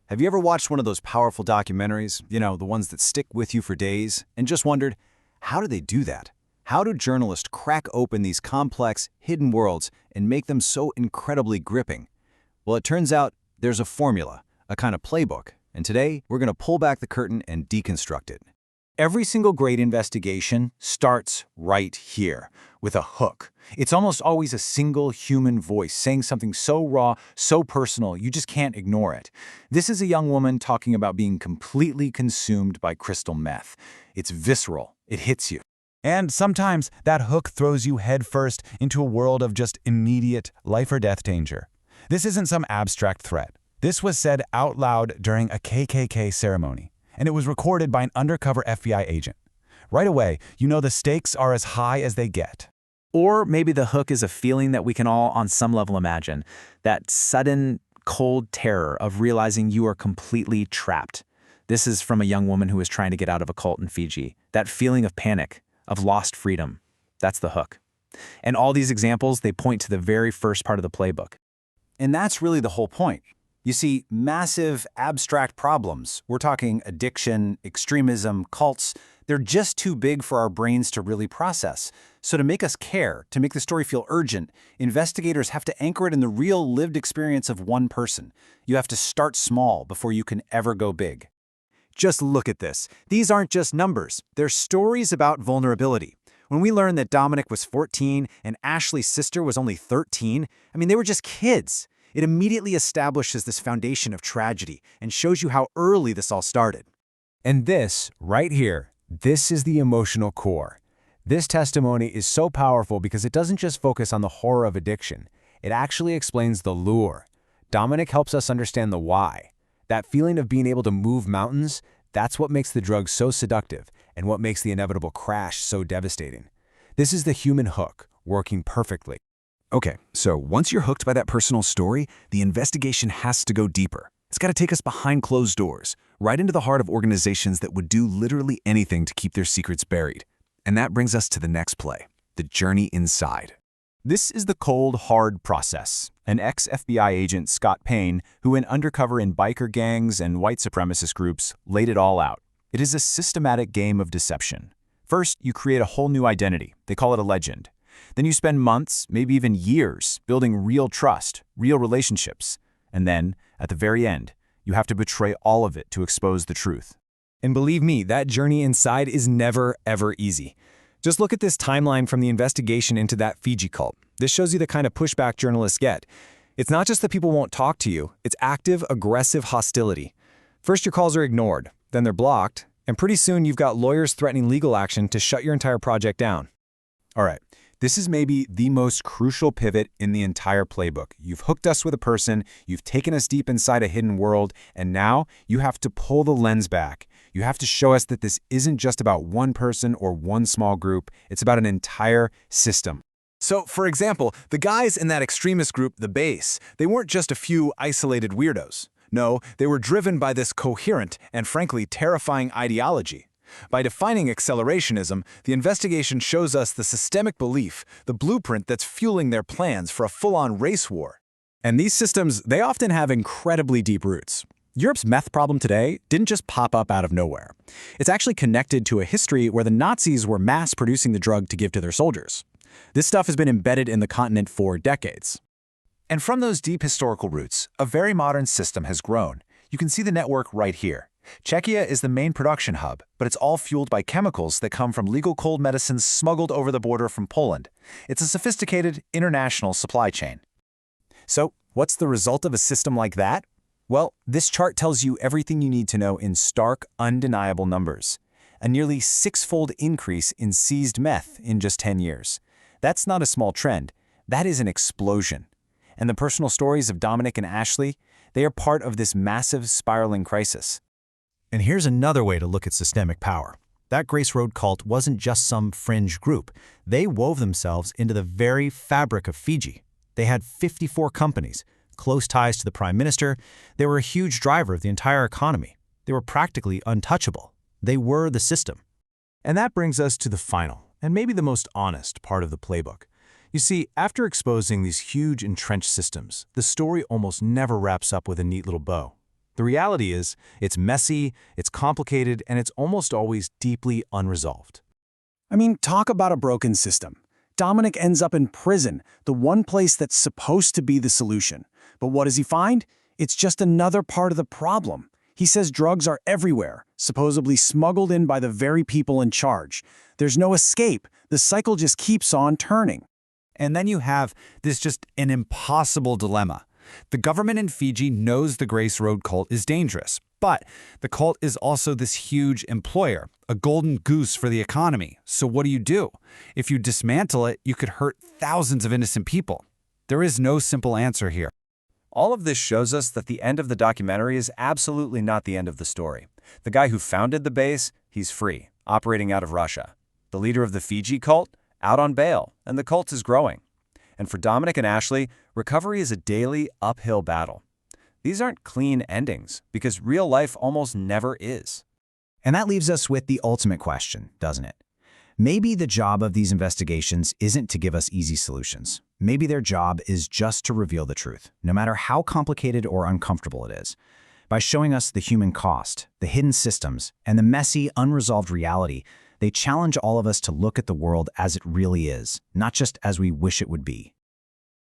Have you ever watched one of those powerful documentaries, the ones that stick with you for days, and just wondered, how do they do that? How do journalists crack open these complex, hidden worlds and make them so incredibly gripping? Well, it turns out there's a formula, a kind of playbook, and today we're going to pull back the curtain and deconstruct it. Every single great investigation starts right here, with a hook. It's almost always a single human voice saying something so raw, so personal, you just can't ignore it. This is a young woman talking about being completely consumed by crystal meth. It's visceral. It hits you. And sometimes that hook throws you headfirst into a world of just immediate life-or-death danger. This isn't some abstract threat. This was said out loud during a KKK ceremony, and it was recorded by an undercover FBI agent. Right away, you know the stakes are as high as they get. Or maybe the hook is a feeling that we can all on some level imagine, that sudden, cold terror of realizing you are completely trapped. This is from a young woman who is trying to get out of a cult in Fiji. That feeling of panic, of lost freedom. That's the hook. And all these examples, they point to the very first part of the playbook. And that's really the whole point. You see, massive, abstract problems, we're talking addiction, extremism, cults, they're just too big for our brains to really process. So to make us care, to make the story feel urgent, investigators have to anchor it in the real lived experience of one person. You have to start small before you can ever go big. Just look at this. These aren't just numbers. They're stories about vulnerability. When we learned that Dominic was 14 and Ashley's sister was only 13, they were just kids. It immediately establishes this foundation of tragedy and shows you how early this all started. And this, right here, this is the emotional core. This testimony is so powerful because it doesn't just focus on the horror of addiction. It actually explains the lure. Dominic helps us understand the why. That feeling of being able to move mountains, that's what makes the drug so seductive and what makes the inevitable crash so devastating. This is the human hook, working perfectly. Okay, so once you're hooked by that personal story, the investigation has to go deeper. It's got to take us behind closed doors, right into the heart of organizations that would do literally anything to keep their secrets buried. And that brings us to the next play, the journey inside. This is the cold, hard process. An ex-FBI agent, Scott Payne, who went undercover in biker gangs and white supremacist groups, laid it all out. It is a systematic game of deception. First, you create a whole new identity. They call it a legend. Then you spend months, maybe even years, building real trust, real relationships. And then, at the very end, you have to betray all of it to expose the truth. And believe me, that journey inside is never, ever easy. Just look at this timeline from the investigation into that Fiji cult. This shows you the kind of pushback journalists get. It's not just that people won't talk to you, it's active, aggressive hostility. First, your calls are ignored, then they're blocked, and pretty soon you've got lawyers threatening legal action to shut your entire project down. All right, this is maybe the most crucial pivot in the entire playbook. You've hooked us with a person, you've taken us deep inside a hidden world, and now you have to pull the lens back. You have to show us that this isn't just about one person or one small group, it's about an entire system. So, for example, the guys in that extremist group, the Base, they weren't just a few isolated weirdos. No, they were driven by this coherent and frankly terrifying ideology. By defining accelerationism, the investigation shows us the systemic belief, the blueprint that's fueling their plans for a full-on race war. And these systems, they often have incredibly deep roots. Europe's meth problem today didn't just pop up out of nowhere. It's actually connected to a history where the Nazis were mass-producing the drug to give to their soldiers. This stuff has been embedded in the continent for decades. And from those deep historical roots, a very modern system has grown. You can see the network right here. Czechia is the main production hub, but it's all fueled by chemicals that come from legal cold medicines smuggled over the border from Poland. It's a sophisticated, international supply chain. So, what's the result of a system like that? Well, this chart tells you everything you need to know in stark, undeniable numbers. A nearly six-fold increase in seized meth in just 10 years. That's not a small trend. That is an explosion. And the personal stories of Dominic and Ashley, they are part of this massive spiraling crisis. And here's another way to look at systemic power. That Grace Road cult wasn't just some fringe group. They wove themselves into the very fabric of Fiji. They had 54 companies, close ties to the prime minister. They were a huge driver of the entire economy. They were practically untouchable. They were the system. And that brings us to the final, and maybe the most honest part of the playbook. You see, after exposing these huge entrenched systems, the story almost never wraps up with a neat little bow. The reality is, it's messy, it's complicated, and it's almost always deeply unresolved. I mean, talk about a broken system. Dominic ends up in prison, the one place that's supposed to be the solution. But what does he find? It's just another part of the problem. He says drugs are everywhere, supposedly smuggled in by the very people in charge. There's no escape. The cycle just keeps on turning. And then you have this just an impossible dilemma. The government in Fiji knows the Grace Road cult is dangerous, but the cult is also this huge employer, a golden goose for the economy. So what do? If you dismantle it, you could hurt thousands of innocent people. There is no simple answer here. All of this shows us that the end of the documentary is absolutely not the end of the story. The guy who founded the base, he's free, operating out of Russia. The leader of the Fiji cult, out on bail, and the cult is growing. And for Dominic and Ashley, recovery is a daily uphill battle. These aren't clean endings, because real life almost never is. And that leaves us with the ultimate question, doesn't it? Maybe the job of these investigations isn't to give us easy solutions. Maybe their job is just to reveal the truth, no matter how complicated or uncomfortable it is. By showing us the human cost, the hidden systems, and the messy, unresolved reality, they challenge all of us to look at the world as it really is, not just as we wish it would be.